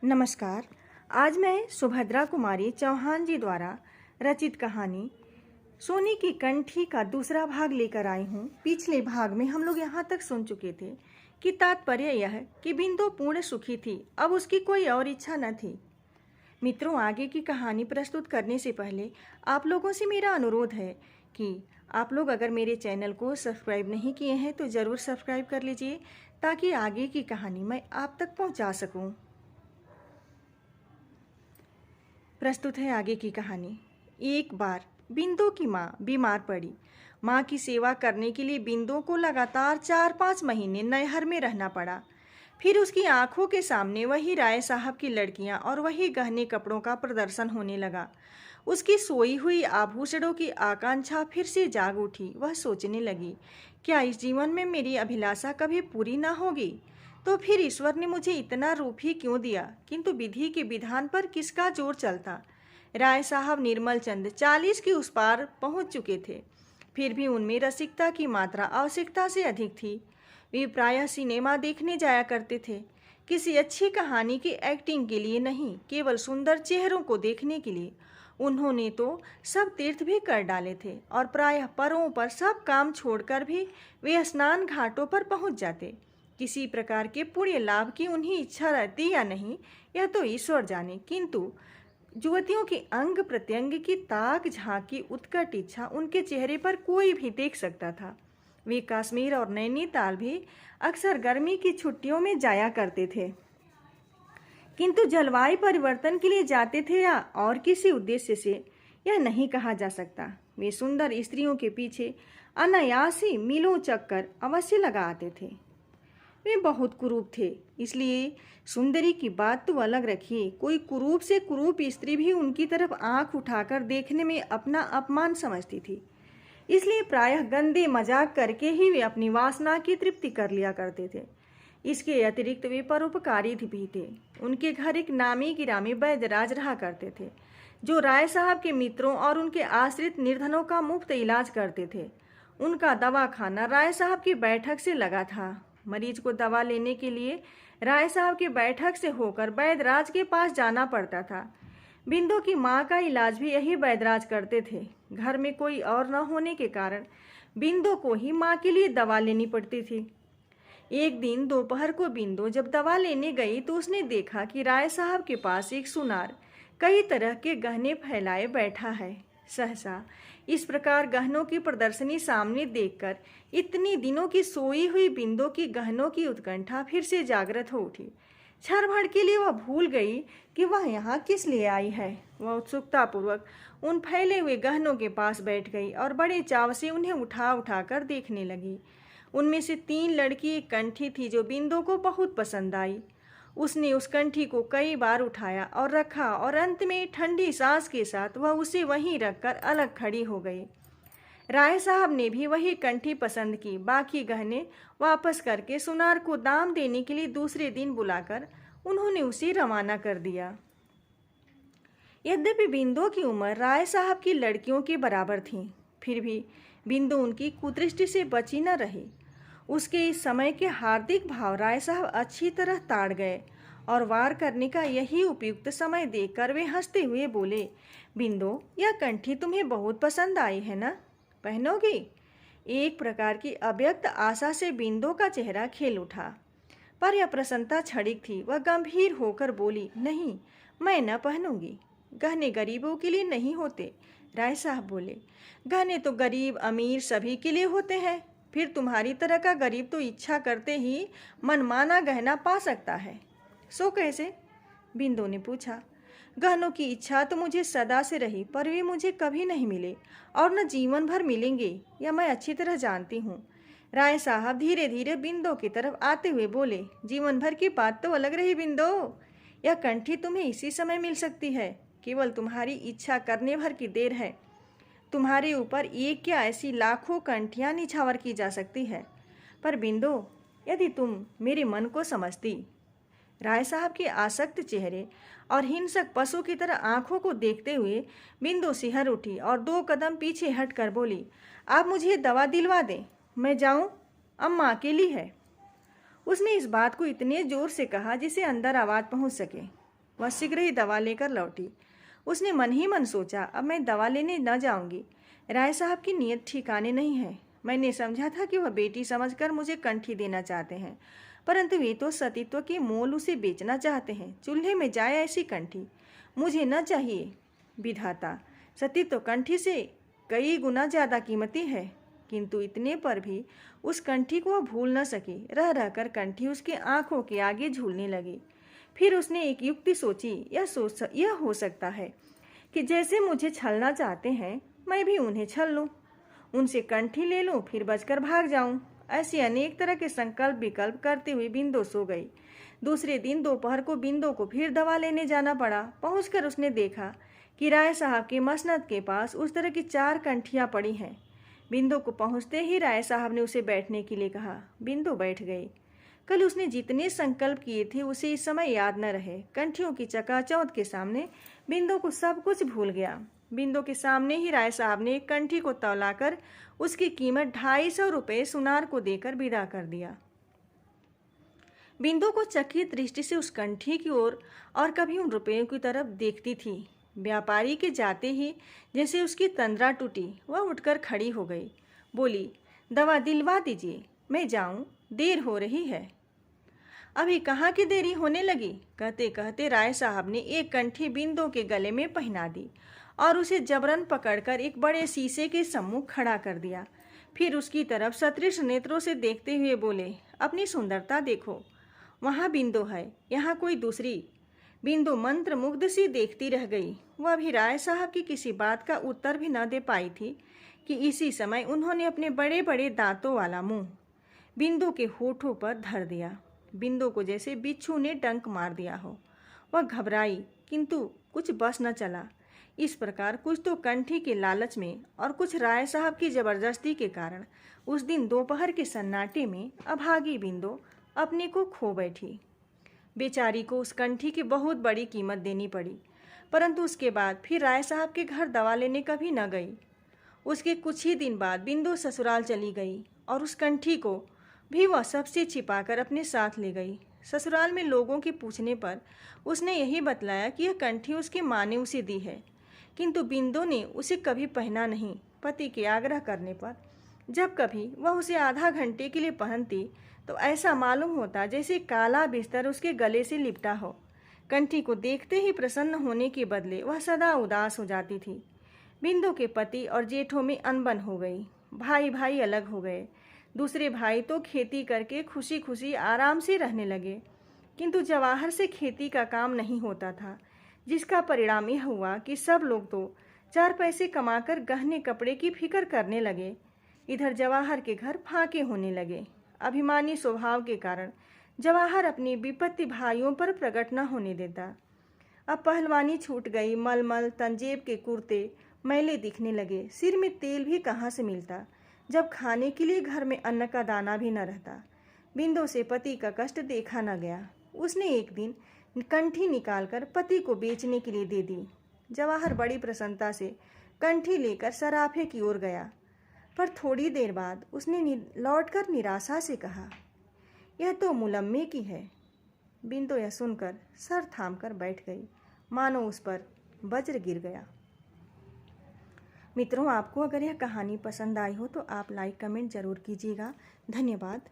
नमस्कार। आज मैं सुभद्रा कुमारी चौहान जी द्वारा रचित कहानी सोने की कंठी का दूसरा भाग लेकर आई हूँ। पिछले भाग में हम लोग यहाँ तक सुन चुके थे कि तात्पर्य यह कि बिंदु पूर्ण सुखी थी, अब उसकी कोई और इच्छा न थी। मित्रों, आगे की कहानी प्रस्तुत करने से पहले आप लोगों से मेरा अनुरोध है कि आप लोग अगर मेरे चैनल को सब्सक्राइब नहीं किए हैं तो ज़रूर सब्सक्राइब कर लीजिए, ताकि आगे की कहानी मैं आप तक पहुँचा सकूँ। प्रस्तुत है आगे की कहानी। एक बार बिंदु की माँ बीमार पड़ी। माँ की सेवा करने के लिए बिंदु को लगातार 4-5 महीने नैहर में रहना पड़ा। फिर उसकी आंखों के सामने वही राय साहब की लड़कियां और वही गहने कपड़ों का प्रदर्शन होने लगा। उसकी सोई हुई आभूषणों की आकांक्षा फिर से जाग उठी। वह सोचने लगी, क्या इस जीवन में मेरी अभिलाषा कभी पूरी ना होगी? तो फिर ईश्वर ने मुझे इतना रूप ही क्यों दिया? किंतु विधि के विधान पर किसका जोर चलता? राय साहब निर्मल चंद 40 के उस पार पहुंच चुके थे, फिर भी उनमें रसिकता की मात्रा आवश्यकता से अधिक थी। वे प्रायः सिनेमा देखने जाया करते थे, किसी अच्छी कहानी की एक्टिंग के लिए नहीं, केवल सुंदर चेहरों को देखने के लिए। उन्होंने तो सब तीर्थ भी कर डाले थे और प्रायः परों पर सब काम छोड़कर भी वे स्नान घाटों पर पहुंच जाते। किसी प्रकार के पुण्य लाभ की उन्हें इच्छा रहती या नहीं, यह तो ईश्वर जाने, किंतु युवतियों की अंग प्रत्यंग की ताक झांक की उत्कट इच्छा उनके चेहरे पर कोई भी देख सकता था। वे कश्मीर और नैनीताल भी अक्सर गर्मी की छुट्टियों में जाया करते थे, किंतु जलवायु परिवर्तन के लिए जाते थे या और किसी उद्देश्य से, यह नहीं कहा जा सकता। वे सुंदर स्त्रियों के पीछे अनायासी मीलों चक्कर अवश्य लगा आते थे। वे बहुत कुरूप थे, इसलिए सुंदरी की बात तो अलग रखिए, कोई कुरूप से कुरूप स्त्री भी उनकी तरफ आंख उठाकर देखने में अपना अपमान समझती थी। इसलिए प्रायः गंदे मजाक करके ही वे अपनी वासना की तृप्ति कर लिया करते थे। इसके अतिरिक्त वे परोपकारी भी थे। उनके घर एक नामी गिरामी वैद्यराज रहा करते थे, जो राय साहब के मित्रों और उनके आश्रित निर्धनों का मुफ्त इलाज करते थे। उनका दवा खाना राय साहब की बैठक से लगा था। मरीज को दवा लेने के लिए राय साहब की बैठक से होकर वैद्यराज के पास जाना पड़ता था। बिंदु की माँ का इलाज भी यही वैद्यराज करते थे। घर में कोई और न होने के कारण बिंदु को ही माँ के लिए दवा लेनी पड़ती थी। एक दिन दोपहर को बिंदु जब दवा लेने गई तो उसने देखा कि राय साहब के पास एक सुनार कई तरह के गहने फैलाए बैठा है। सहसा इस प्रकार गहनों की प्रदर्शनी सामने देखकर इतनी दिनों की सोई हुई बिंदु की गहनों की उत्कंठा फिर से जागृत हो उठी। क्षण भर के लिए वह भूल गई कि वह यहाँ किस लिए आई है। वह उत्सुकतापूर्वक उन फैले हुए गहनों के पास बैठ गई और बड़े चाव से उन्हें उठा उठा कर देखने लगी। उनमें से 3 लड़की एक कंठी थी जो बिंदु को बहुत पसंद आई। उसने उस कंठी को कई बार उठाया और रखा और अंत में ठंडी सांस के साथ वह उसे वहीं रखकर अलग खड़ी हो गई। राय साहब ने भी वही कंठी पसंद की। बाकी गहने वापस करके सुनार को दाम देने के लिए दूसरे दिन बुलाकर उन्होंने उसे रवाना कर दिया। यद्यपि बिंदु की उम्र राय साहब की लड़कियों के बराबर थी, फिर भी बिंदु उनकी कुदृष्टि से बची न रही। उसके इस समय के हार्दिक भाव राय साहब अच्छी तरह ताड़ गए और वार करने का यही उपयुक्त समय देखकर वे हंसते हुए बोले, बिंदु, यह कंठी तुम्हें बहुत पसंद आई है ना? पहनोगी? एक प्रकार की अव्यक्त आशा से बिंदु का चेहरा खिल उठा, पर यह प्रसन्नता क्षणिक थी। वह गंभीर होकर बोली, नहीं, मैं न पहनूंगी। गहने गरीबों के लिए नहीं होते, राय साहब बोले। गहने तो गरीब अमीर सभी के लिए होते हैं। फिर तुम्हारी तरह का गरीब तो इच्छा करते ही मनमाना गहना पा सकता है। सो कैसे? बिंदु ने पूछा। गहनों की इच्छा तो मुझे सदा से रही, पर वे मुझे कभी नहीं मिले और न जीवन भर मिलेंगे, यह मैं अच्छी तरह जानती हूँ। राय साहब धीरे धीरे बिंदु की तरफ आते हुए बोले, जीवन भर की बात तो अलग रही बिंदु। यह कंठी तुम्हें इसी समय मिल सकती है, केवल तुम्हारी इच्छा करने भर की देर है। तुम्हारे ऊपर एक क्या ऐसी लाखों कंठियाँ निछावर की जा सकती है। पर बिंदु, यदि तुम मेरे मन को समझती। राय साहब के आसक्त चेहरे और हिंसक पशु की तरह आंखों को देखते हुए बिंदु सिहर उठी और 2 कदम पीछे हटकर बोली, आप मुझे दवा दिलवा दें, मैं जाऊं, अम्मा अकेली है। उसने इस बात को इतने जोर से कहा जिसे अंदर आवाज़ पहुंच सके। वह शीघ्र ही दवा लेकर लौटी। उसने मन ही मन सोचा, अब मैं दवा लेने न जाऊंगी। राय साहब की नीयत ठिकाने नहीं है। मैंने समझा था कि वह बेटी समझकर मुझे कंठी देना चाहते हैं, परंतु वे तो सतीत्व के मोल उसे बेचना चाहते हैं। चूल्हे में जाए ऐसी कंठी मुझे न चाहिए। विधाता, सतीत्व कंठी से कई गुना ज़्यादा कीमती है। किंतु इतने पर भी उस कंठी को वह भूल न सकी। रह रहकर कंठी उसकी आंखों के आगे झूलने लगी। फिर उसने एक युक्ति सोची, यह हो सकता है कि जैसे मुझे छलना चाहते हैं, मैं भी उन्हें छल लूँ, उनसे कंठी ले लूँ, फिर बचकर भाग जाऊँ। ऐसे अनेक तरह के संकल्प विकल्प करते हुए बिंदु सो गई। दूसरे दिन दोपहर को बिंदु को फिर दवा लेने जाना पड़ा। पहुंचकर उसने देखा कि राय साहब के मसनद के पास उस तरह की 4 कंठियाँ पड़ी हैं। बिंदु को पहुंचते ही राय साहब ने उसे बैठने के लिए कहा। बिंदु बैठ गई। कल उसने जितने संकल्प किए थे उसे इस समय याद न रहे। कंठियों की चकाचौंध के सामने बिंदु को सब कुछ भूल गया। बिंदु के सामने ही राय साहब ने एक कंठी को तौलाकर उसकी कीमत 250 रुपये सुनार को देकर विदा कर दिया। बिंदु को चकित दृष्टि से उस कंठी की ओर और कभी उन रुपयों की तरफ देखती थी। व्यापारी के जाते ही जैसे उसकी तंद्रा टूटी, वह उठकर खड़ी हो गई। बोली, दवा दिलवा दीजिए, मैं जाऊं, देर हो रही है। अभी कहाँ की देरी होने लगी। कहते कहते राय साहब ने एक कंठी बिंदु के गले में पहना दी और उसे जबरन पकड़कर एक बड़े शीशे के सम्मुख खड़ा कर दिया। फिर उसकी तरफ सतृष्ण नेत्रों से देखते हुए बोले, अपनी सुंदरता देखो, वहाँ बिंदु है, यहाँ कोई दूसरी। बिंदु मंत्र मुग्ध सी देखती रह गई। वह भी राय साहब की किसी बात का उत्तर भी न दे पाई थी कि इसी समय उन्होंने अपने बड़े बड़े दांतों वाला मुंह बिंदु के होठों पर धर दिया। बिंदु को जैसे बिच्छू ने डंक मार दिया हो। वह घबराई, किंतु कुछ बस न चला। इस प्रकार कुछ तो कंठी के लालच में और कुछ राय साहब की जबरदस्ती के कारण उस दिन दोपहर के सन्नाटे में अभागी बिंदु अपने को खो बैठी। बेचारी को उस कंठी की बहुत बड़ी कीमत देनी पड़ी, परंतु उसके बाद फिर राय साहब के घर दवा लेने कभी न गई। उसके कुछ ही दिन बाद बिंदु ससुराल चली गई और उस कंठी को भी वह सबसे छिपाकर अपने साथ ले गई। ससुराल में लोगों के पूछने पर उसने यही बतलाया कि यह कंठी उसकी माँ ने उसे दी है, किंतु बिंदु ने उसे कभी पहना नहीं। पति के आग्रह करने पर जब कभी वह उसे आधा घंटे के लिए पहनती तो ऐसा मालूम होता जैसे काला बिस्तर उसके गले से लिपटा हो। कंठी को देखते ही प्रसन्न होने के बदले वह सदा उदास हो जाती थी। बिंदु के पति और जेठों में अनबन हो गई। भाई भाई अलग हो गए। दूसरे भाई तो खेती करके खुशी खुशी आराम से रहने लगे, किंतु जवाहर से खेती का काम नहीं होता था, जिसका परिणाम यह हुआ कि सब लोग तो 4 पैसे कमाकर गहने कपड़े की फिक्र करने लगे। इधर जवाहर के घर फाके होने लगे। अभिमानी स्वभाव के कारण जवाहर अपनी विपत्ति भाइयों पर प्रकट न होने देता। अब पहलवानी छूट गई। मलमल तंजेब के कुर्ते मैले दिखने लगे। सिर में तेल भी कहाँ से मिलता, जब खाने के लिए घर में अन्न का दाना भी न रहता। बिंदु से पति का कष्ट देखा न गया। उसने एक दिन कंठी निकालकर पति को बेचने के लिए दे दी। जवाहर बड़ी प्रसन्नता से कंठी लेकर सराफे की ओर गया, पर थोड़ी देर बाद उसने लौटकर निराशा से कहा, यह तो मुलम्मे की है। बिंदु यह सुनकर सर थामकर बैठ गई, मानो उस पर वज्र गिर गया। मित्रों, आपको अगर यह कहानी पसंद आई हो तो आप लाइक कमेंट जरूर कीजिएगा। धन्यवाद।